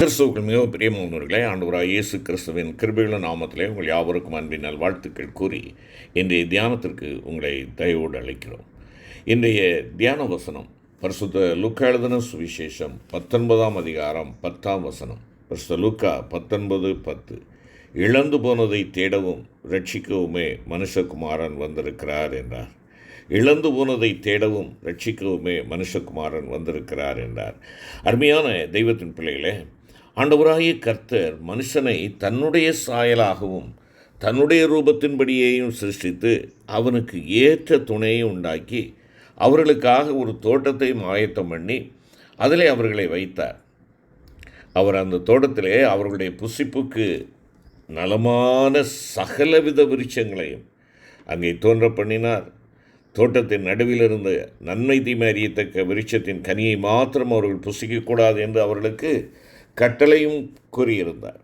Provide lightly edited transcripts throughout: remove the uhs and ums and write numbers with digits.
கிறிஸ்துவுக்குள் மிகவும் பிரியமானவர்களே, ஆண்டவராகிய இயேசு கிறிஸ்துவின் கிருபையுள்ள நாமத்திலே உங்கள் யாவருக்கும் அன்பின் நல்வாழ்த்துக்கள் கூறி இன்றைய தியானத்திற்கு உங்களை தயவோடு அழைக்கிறோம். இன்றைய தியான வசனம் பரிசுத்த லூக்கா எழுதின சுவிசேஷம் 19ஆம் அதிகாரம் 10ஆம் வசனம். பரிசுத்த லூக்கா 19:10. இழந்து போனதை தேடவும் ரட்சிக்கவுமே மனுஷகுமாரன் வந்திருக்கிறார் என்றார். இழந்து போனதை தேடவும் ரட்சிக்கவுமே மனுஷகுமாரன் வந்திருக்கிறார் என்றார். அருமையான தெய்வத்தின் பிள்ளைகளே, ஆண்டவராகிய கர்த்தர் மனுஷனை தன்னுடைய சாயலாகவும் தன்னுடைய ரூபத்தின்படியேயும் சிருஷ்டித்து அவனுக்கு ஏற்ற துணையை உண்டாக்கி அவர்களுக்காக ஒரு தோட்டத்தை ஆயத்தம் பண்ணி அதிலே அவர்களை வைத்தார். அவர் அந்த தோட்டத்திலே அவர்களுடைய புசிப்புக்கு நலமான சகலவித விருட்சங்களையும் அங்கே தோன்ற பண்ணினார். தோட்டத்தின் நடுவில் இருந்த நன்மை தீமை அறியத்தக்க விருட்சத்தின் கனியை மாத்திரம் அவர்கள் புசிக்கக்கூடாது என்று அவர்களுக்கு கட்டளையும் கூறியிருந்தார்.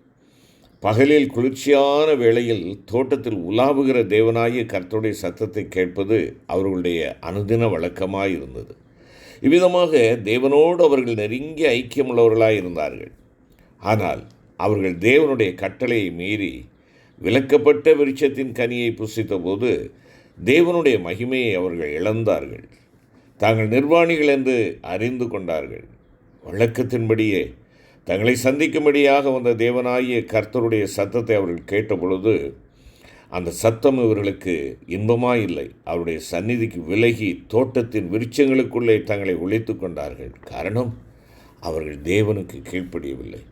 பகலில் குளிர்ச்சியான வேளையில் தோட்டத்தில் உலாவுகிற தேவனாகிய கர்த்தருடைய சத்தத்தை கேட்பது அவர்களுடைய அனுதின வழக்கமாக இருந்தது. இவ்விதமாக தேவனோடு அவர்கள் நெருங்கிய ஐக்கியமுள்ளவர்களாக இருந்தார்கள். ஆனால் அவர்கள் தேவனுடைய கட்டளையை மீறி விலக்கப்பட்ட விருட்சத்தின் கனியை புசித்த போது தேவனுடைய மகிமையை அவர்கள் இழந்தார்கள். தாங்கள் நிர்வாணிகள் என்று அறிந்து கொண்டார்கள். வழக்கத்தின்படியே தங்களை சந்திக்கும்படியாக வந்த தேவனாகிய கர்த்தருடைய சத்தத்தை அவர்கள் கேட்டபொழுது அந்த சத்தம் இவர்களுக்கு இன்பமாயில்லை. அவருடைய சந்நிதிக்கு விலகி தோட்டத்தின் விருட்சங்களுக்குள்ளே தங்களை ஒழித்து கொண்டார்கள். காரணம், அவர்கள் தேவனுக்கு கீழ்ப்படியவில்லை,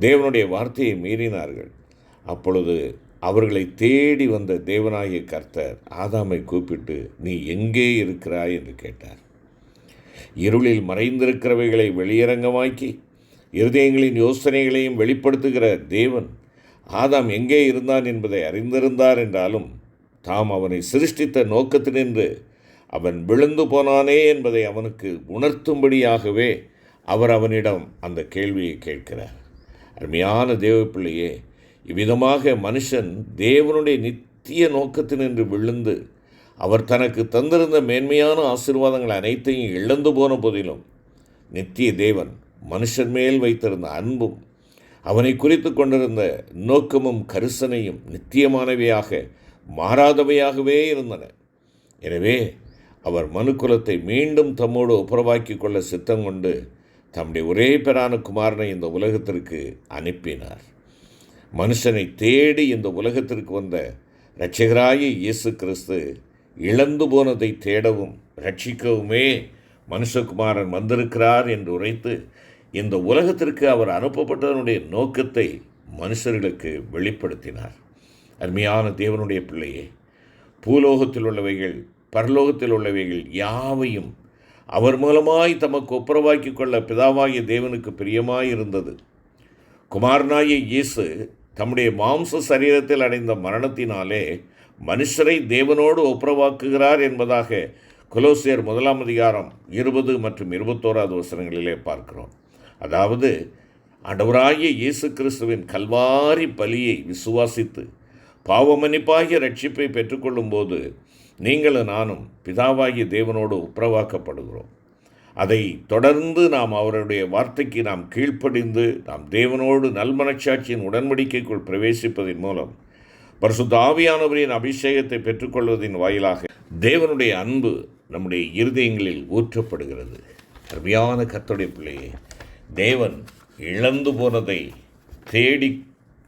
தேவனுடைய வார்த்தையை மீறினார்கள். அப்பொழுது அவர்களை தேடி வந்த தேவனாகிய கர்த்தர் ஆதாமை கூப்பிட்டு, நீ எங்கே இருக்கிறாய் என்று கேட்டார். இருளில் மறைந்திருக்கிறவைகளை வெளியரங்கமாக்கி இருதயங்களின் யோசனைகளையும் வெளிப்படுத்துகிற தேவன் ஆதாம் எங்கே இருந்தான் என்பதை அறிந்திருந்தார் என்றாலும் தாம் அவனை சிருஷ்டித்த நோக்கத்தினின்று அவன் விழுந்து போனானே என்பதை அவனுக்கு உணர்த்தும்படியாகவே அவர் அவனிடம் அந்த கேள்வியை கேட்கிறார். அருமையான தேவ பிள்ளையே, இவ்விதமாக மனுஷன் தேவனுடைய நித்திய நோக்கத்தினின்று விழுந்து அவர் தனக்கு தந்திருந்த மேன்மையான ஆசீர்வாதங்கள் அனைத்தையும் இழந்து போன போதிலும் நித்திய தேவன் மனுஷன் மேல் வைத்திருந்த அன்பும் அவனை குறித்து கொண்டிருந்த நோக்கமும் கரிசனையும் நித்தியமானவையாக மாறாதவையாகவே இருந்தன. எனவே அவர் மனுக்குலத்தை மீண்டும் தம்மோடு ஒப்புரவாக்கி கொள்ள சித்தம் கொண்டு தம்முடைய ஒரே பேரான குமாரனை இந்த உலகத்திற்கு அனுப்பினார். மனுஷனை தேடி இந்த உலகத்திற்கு வந்த இரட்சகராகிய இயேசு கிறிஸ்து இழந்து போனதை தேடவும் ரட்சிக்கவுமே மனுஷகுமாரன் வந்திருக்கிறார் என்று உரைத்து இந்த உலகத்திற்கு அவர் அனுப்பப்பட்டதனுடைய நோக்கத்தை மனுஷர்களுக்கு வெளிப்படுத்தினார். அருமையான தேவனுடைய பிள்ளையே, பூலோகத்தில் உள்ளவைகள் பரலோகத்தில் உள்ளவைகள் யாவையும் அவர் மூலமாய் தமக்கு ஒப்புரவாக்கி கொள்ள பிதாவாகிய தேவனுக்கு பிரியமாயிருந்தது. குமாரனாகிய இயேசு தம்முடைய மாம்ச சரீரத்தில் அடைந்த மரணத்தினாலே மனுஷரை தேவனோடு ஒப்புரவாக்குகிறார் என்பதாக கொலோசியர் 1ஆம் அதிகாரம் 20 மற்றும் 21 வசனங்களிலே பார்க்கிறோம். அதாவது, ஆண்டவராகிய இயேசு கிறிஸ்துவின் கல்வாரி பலியை விசுவாசித்து பாவமன்னிப்பாகிய ரட்சிப்பை பெற்றுக்கொள்ளும் போது நீங்களும் நானும் பிதாவாகிய தேவனோடு ஒப்புரவாக்கப்படுகிறோம். அதை தொடர்ந்து நாம் அவருடைய வார்த்தைக்கு நாம் கீழ்ப்படிந்து நாம் தேவனோடு நல்மனச்சாட்சியின் உடன்படிக்கைக்குள் பிரவேசிப்பதன் மூலம் பரிசுத்த ஆவியானவரின் அபிஷேகத்தை பெற்றுக்கொள்வதின் வாயிலாக தேவனுடைய அன்பு நம்முடைய இருதயங்களில் ஊற்றப்படுகிறது. அருமையான கர்த்தருடைய பிள்ளையே, தேவன் இழந்து போனதை தேடி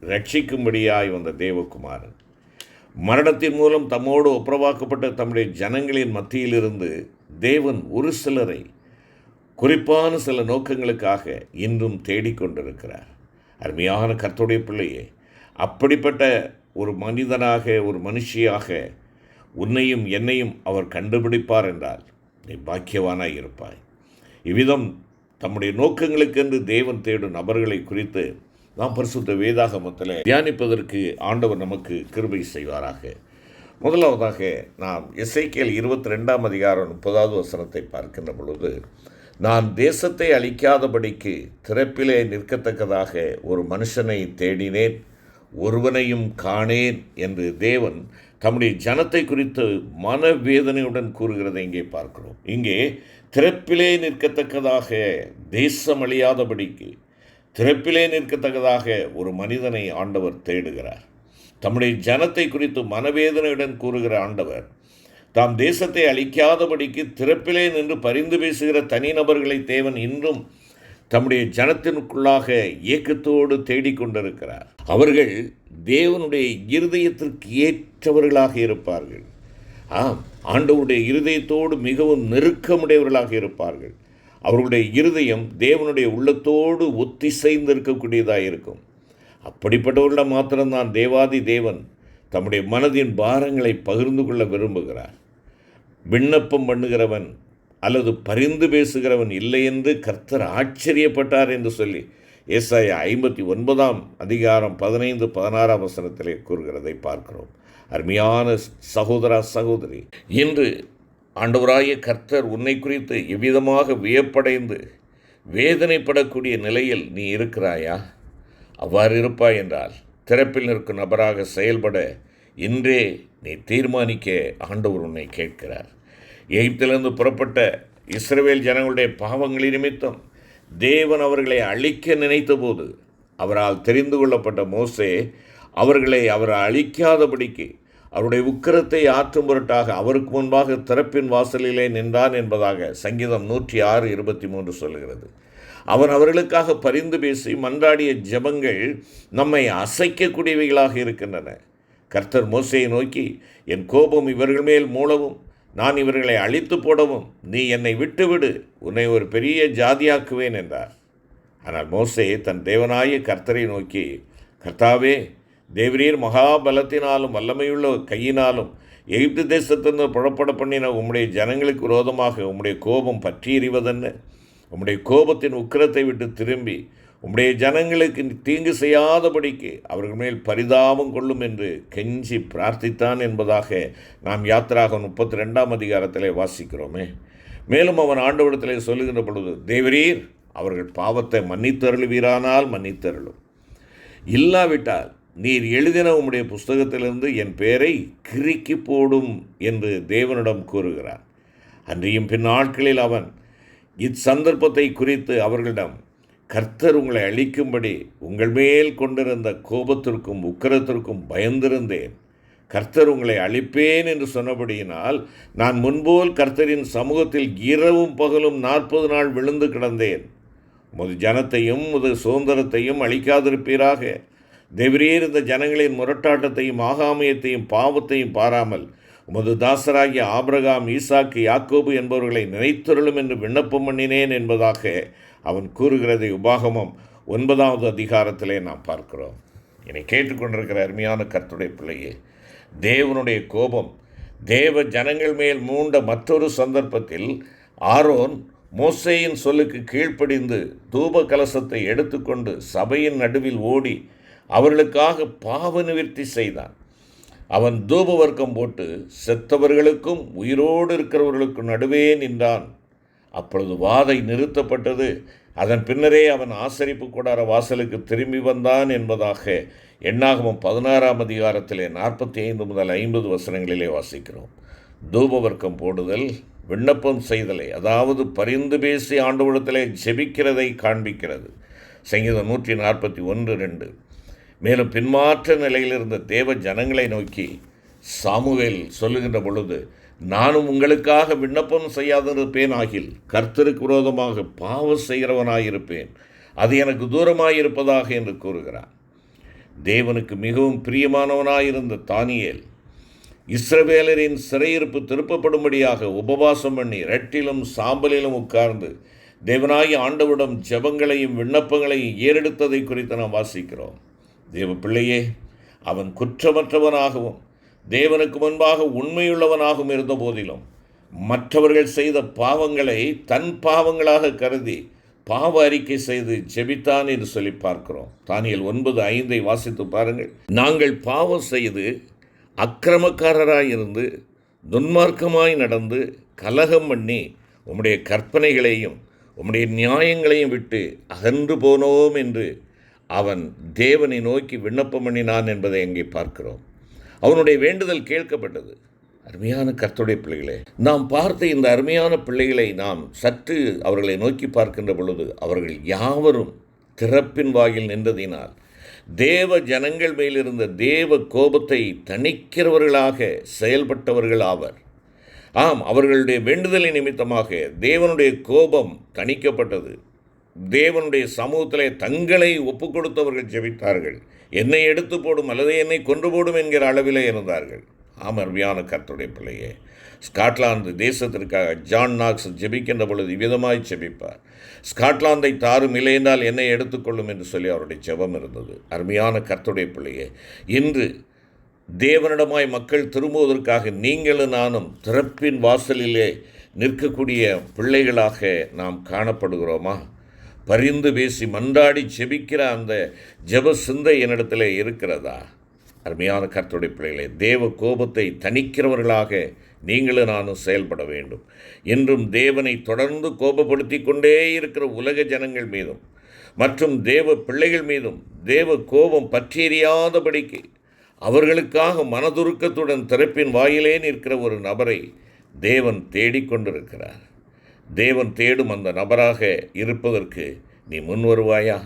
ரட்சிக்கும்படியாய் வந்த தேவகுமாரன் மரணத்தின் மூலம் தம்மோடு ஒப்புரவாக்கப்பட்ட தம்முடைய ஜனங்களின் மத்தியிலிருந்து தேவன் ஒரு சிலரை குறிப்பான சில நோக்கங்களுக்காக இன்றும் தேடிக்கொண்டிருக்கிறார். அருமையான கர்த்தருடைய பிள்ளையே, அப்படிப்பட்ட ஒரு மனிதனாக ஒரு மனுஷியாக உன்னையும் என்னையும் அவர் கண்டுபிடிப்பார் என்றால் நீ பாக்கியவானாய் இருப்பாய். இவ்விதம் தம்முடைய நோக்கங்களுக்கென்று தேவன் தேடும் நபர்களை குறித்து நாம் பரிசுத்த வேதாகமத்தில் தியானிப்பதற்கு ஆண்டவர் நமக்கு கிருபை செய்வாராக. முதலாவதாக நாம் எசேக்கியேல் 22ஆம் அதிகாரம் 30வது வசனத்தை பார்க்கின்ற பொழுது, நான் தேசத்தை அழிக்காதபடிக்கு திறப்பிலே நிற்கத்தக்கதாக ஒரு மனுஷனை தேடினேன், ஒருவனையும் காணேன் என்று தேவன் தம்முடைய ஜனத்தை குறித்து மனவேதனையுடன் கூறுகிறதை இங்கே பார்க்கிறோம். இங்கே திறப்பிலே நிற்கத்தக்கதாக தேசம் அழியாதபடிக்கு திறப்பிலே நிற்கத்தக்கதாக ஒரு மனிதனை ஆண்டவர் தேடுகிறார். தம்முடைய ஜனத்தை குறித்து மனவேதனையுடன் கூறுகிற ஆண்டவர் தாம் தேசத்தை அழிக்காதபடிக்கு திறப்பிலே நின்று பரிந்து பேசுகிற தனிநபர்களை தேவன் இன்றும் தம்முடைய ஜனத்தினுக்குள்ளாக ஏக்கத்தோடு தேடிக்கொண்டிருக்கிறார். அவர்கள் தேவனுடைய இருதயத்திற்கு ஏற்றவர்களாக இருப்பார்கள். ஆண்டவருடைய இருதயத்தோடு மிகவும் நெருக்கமுடையவர்களாக இருப்பார்கள். அவர்களுடைய இருதயம் தேவனுடைய உள்ளத்தோடு ஒத்திசைந்து இருக்கக்கூடியதாக இருக்கும். அப்படிப்பட்டவர்களிடம் மாத்திரம்தான் தேவாதி தேவன் தம்முடைய மனதின் பாரங்களை பகிர்ந்து கொள்ள விரும்புகிறார். விண்ணப்பம் பண்ணுகிறவன் அல்லது பரிந்து பேசுகிறவன் இல்லை என்று கர்த்தர் ஆச்சரியப்பட்டார் என்று சொல்லி ஏசாயா 59 அதிகாரம் 15-16 வசனத்திலே கூறுகிறதை பார்க்கிறோம். அருமையான சகோதரா சகோதரி, இன்று ஆண்டவராகிய கர்த்தர் உன்னை குறித்து எவ்விதமாக வியப்படைந்து வேதனைப்படக்கூடிய நிலையில் நீ இருக்கிறாயா? அவ்வாறு இருப்பாய் என்றால் திறப்பில் நிற்கும் நபராக செயல்பட இன்றே நீ தீர்மானிக்க ஆண்டவர் உன்னை கேட்கிறார். எகிப்திலிருந்து புறப்பட்ட இஸ்ரவேல் ஜனங்களுடைய பாவங்களின் நிமித்தம் தேவன் அவர்களை அழிக்க நினைத்த போது அவரால் தெரிந்து கொள்ளப்பட்ட மோசே அவர் அழிக்காதபடிக்கு அவருடைய உக்கிரத்தை ஆற்றும் பொருட்டாக அவருக்கு முன்பாக திறப்பின் வாசலிலே நின்றான் என்பதாக சங்கீதம் 106:23 சொல்கிறது. அவன் அவர்களுக்காக பரிந்து பேசி மன்றாடிய ஜெபங்கள் நம்மை அசைக்கக்கூடியவைகளாக இருக்கின்றன. கர்த்தர் மோசேயை நோக்கி, என் கோபம் இவர்கள் மேல் மூளவும் நான் இவர்களை அழித்து போடவும் நீ என்னை விட்டுவிடு, உன்னை ஒரு பெரிய ஜாதியாக்குவேன் என்றார். ஆனால் மோசே தன் தேவனாய கர்த்தரை நோக்கி, கர்த்தாவே, தேவரீர் மகாபலத்தினாலும் வல்லமையுள்ள கையினாலும் எகிப்து தேசத்திலிருந்து புறப்பட பண்ணின உம்முடைய ஜனங்களுக்கு விரோதமாக உம்முடைய கோபம் பற்றி எறிவதென்ன? உம்முடைய கோபத்தின் உக்கிரத்தை விட்டு திரும்பி உம்முடைய ஜனங்களுக்கு தீங்கு செய்யாதபடிக்கு அவர்கள் மேல் பரிதாபம் கொள்ளும் என்று கெஞ்சி பிரார்த்தித்தான் என்பதாக நாம் யாத்திராகமம் 32 அதிகாரத்திலே வாசிக்கிறோமே. மேலும் அவன் ஆண்டவரிடத்திலே சொல்லுகின்ற பொழுது, தேவரீர் அவர்கள் பாவத்தை மன்னித்தருளுவீரானால் மன்னித்தருளும், இல்லாவிட்டால் நீர் எழுதின உம்முடைய புஸ்தகத்திலிருந்து என் பெயரை கிறுக்கி போடும் என்று தேவனிடம் கூறுகிறார். அன்றியும் பின் நாட்களில் அவன் இச்சந்தர்ப்பத்தை குறித்து அவர்களிடம், கர்த்தர் உங்களை அழிக்கும்படி உங்கள் மேல் கொண்டிருந்த கோபத்திற்கும் உக்கிரத்திற்கும் பயந்திருந்தேன். கர்த்தர் உங்களை அழிப்பேன் என்று சொன்னபடியினால் நான் முன்போல் கர்த்தரின் சமூகத்தில் இரவும் பகலும் 40 நாள் விழுந்து கிடந்தேன். உமது ஜனத்தையும் உமது சுதந்திரத்தையும் அழிக்காதிருப்பீராக. தேவரீர் இந்த ஜனங்களின் முரட்டாட்டத்தையும் ஆகாமியத்தையும் பாவத்தையும் பாராமல் உமது தாசராகிய ஆபிரகாம், ஈசாக்கு, யாக்கோபு என்பவர்களை நினைத்தருளும் என்று விண்ணப்பம் பண்ணினேன் என்பதாக அவன் கூறுகிறதை உபாகமம் 9 அதிகாரத்திலே நாம் பார்க்கிறோம். என்னை கேட்டுக்கொண்டிருக்கிற அருமையான கர்த்தருடைய பிள்ளையே, தேவனுடைய கோபம் தேவ ஜனங்கள் மேல் மூண்ட மற்றொரு சந்தர்ப்பத்தில் ஆரோன் மோசேயின் சொல்லுக்கு கீழ்ப்படிந்து தூப கலசத்தை எடுத்துக்கொண்டு சபையின் நடுவில் ஓடி அவர்களுக்காக பாவ நிவர்த்தி செய்தான். அவன் தூப வர்க்கம் போட்டு செத்தவர்களுக்கும் உயிரோடு இருக்கிறவர்களுக்கும் நடுவே நின்றான். அப்பொழுது வாதை நிறுத்தப்பட்டது. அதன் பின்னரே அவன் ஆசரிப்பு கூடார வாசலுக்கு திரும்பி வந்தான் என்பதாக எண்ணாகமம் 16 அதிகாரத்திலே 45 முதல் 50 வசனங்களிலே வாசிக்கிறோம். தூப வர்க்கம் போடுதல் விண்ணப்பம் செய்தலை, அதாவது பரிந்து பேசி ஆண்டவரிடத்திலே ஜெபிக்கிறதை காண்பிக்கிறது. சங்கீதம் 141:2. மேலும் பின்மாற்ற நிலையில் இருந்த தேவ ஜனங்களை நோக்கி சாமுவேல் சொல்லுகின்ற பொழுது, நானும் உங்களுக்காக விண்ணப்பம் செய்யாதிருப்பேன் ஆகில் கர்த்தருக்கு விரோதமாக பாவம் செய்கிறவனாயிருப்பேன், அது எனக்கு தூரமாயிருப்பதாக என்று கூறுகிறார். தேவனுக்கு மிகவும் பிரியமானவனாயிருந்த தானியேல் இஸ்ரவேலரின் சிறையிருப்பு திருப்பப்படும்படியாக உபவாசம் பண்ணி ரெட்டிலும் சாம்பலிலும் உட்கார்ந்து தேவனாகி ஆண்டவரிடம் ஜெபங்களையும் விண்ணப்பங்களையும் ஏறெடுத்ததை குறித்து நாம் வாசிக்கிறோம். தேவ பிள்ளையே, அவன் குற்றமற்றவனாகவும் தேவனுக்கு முன்பாக உண்மையுள்ளவனாகவும் இருந்த போதிலும் மற்றவர்கள் செய்த பாவங்களை தன் பாவங்களாக கருதி பாவ அறிக்கை செய்து ஜெபித்தான் என்று சொல்லி பார்க்கிறோம். தானியேல் 9:5 வாசித்து பாருங்கள். நாங்கள் பாவம் செய்து அக்கிரமக்காரராயிருந்து துன்மார்க்கமாய் நடந்து கலகம் பண்ணி உம்முடைய கற்பனைகளையும் உம்முடைய நியாயங்களையும் விட்டு அகன்று போனோம் என்று அவன் தேவனை நோக்கி விண்ணப்பம் பண்ணினான் என்பதை அங்கே பார்க்கிறோம். அவனுடைய வேண்டுதல் கேட்கப்பட்டது. அருமையான கர்த்தருடைய பிள்ளைகளே, நாம் பார்த்த இந்த அருமையான பிள்ளைகளை நாம் சற்று அவர்களை நோக்கி பார்க்கின்ற பொழுது அவர்கள் யாவரும் திறப்பின் வாயில் நின்றதினால் தேவ ஜனங்கள் மேலிருந்த தேவ கோபத்தை தணிக்கிறவர்களாக செயல்பட்டவர்கள் ஆவர். ஆம், அவர்களுடைய வேண்டுதலை நிமித்தமாக தேவனுடைய கோபம் தணிக்கப்பட்டது. தேவனுடைய சமூகத்திலே தங்களை ஒப்புக் கொடுத்தவர்கள் ஜெபித்தார்கள். என்னை எடுத்து போடும் அல்லது என்னை கொன்று போடும் என்கிற அளவிலே இருந்தார்கள். ஆம், அருமையான கர்த்தருடைய பிள்ளையே, ஸ்காட்லாந்து தேசத்திற்காக ஜான் நாக்ஸ் ஜெபிக்கின்ற பொழுது இவ்விதமாய் ஜெபிப்பார். ஸ்காட்லாந்தை தாரும், இல்லையென்றால் என்னை எடுத்துக்கொள்ளும் என்று சொல்லி அவருடைய ஜெபம் இருந்தது. அருமையான கர்த்தருடைய பிள்ளையே, இன்று தேவனிடமாய் மக்கள் திரும்புவதற்காக நீங்களும் நானும் திறப்பின் வாசலிலே நிற்கக்கூடிய பிள்ளைகளாக நாம் காணப்படுகிறோமா? பரிந்து பேசி மன்றாடி ஜெபிக்கிற அந்த ஜெப சிந்தை என்னிடத்தில் இருக்கிறதா? அருமையான கர்த்தருடைய பிள்ளைகளே, தேவ கோபத்தை தணிக்கிறவர்களாக நீங்களும் நானும் செயல்பட வேண்டும். என்றும் தேவனை தொடர்ந்து கோபப்படுத்தி கொண்டே இருக்கிற உலக ஜனங்கள் மீதும் மற்றும் தேவ பிள்ளைகள் மீதும் தேவ கோபம் பற்றியறியாதபடிக்கு அவர்களுக்காக மனதுருக்கத்துடன் திறப்பின் வாயிலே நிற்கிற ஒரு நபரை தேவன் தேடிக்கொண்டிருக்கிறார். தேவன் தேடும் அந்த நபராக இருப்பதற்கு நீ முன் வருவாயா?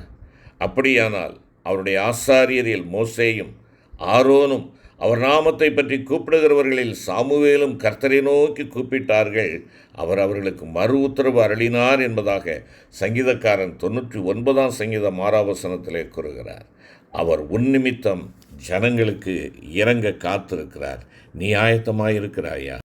அப்படியானால் அவருடைய ஆசாரியரில் மோசேயும் ஆரோனும் அவர் நாமத்தை பற்றி கூப்பிடுகிறவர்களில் சாமுவேலும் கர்த்தரை நோக்கி கூப்பிட்டார்கள். அவர் அவர்களுக்கு மறு உத்தரவு அருளினார் என்பதாக சங்கீதக்காரன் 99ஆம் சங்கீதம் 6ஆம் வசனத்திலே கூறுகிறார். அவர் உன்னிமித்தம் ஜனங்களுக்கு இறங்க காத்திருக்கிறார். நீ ஆயத்தமாயிருக்கிறாயா?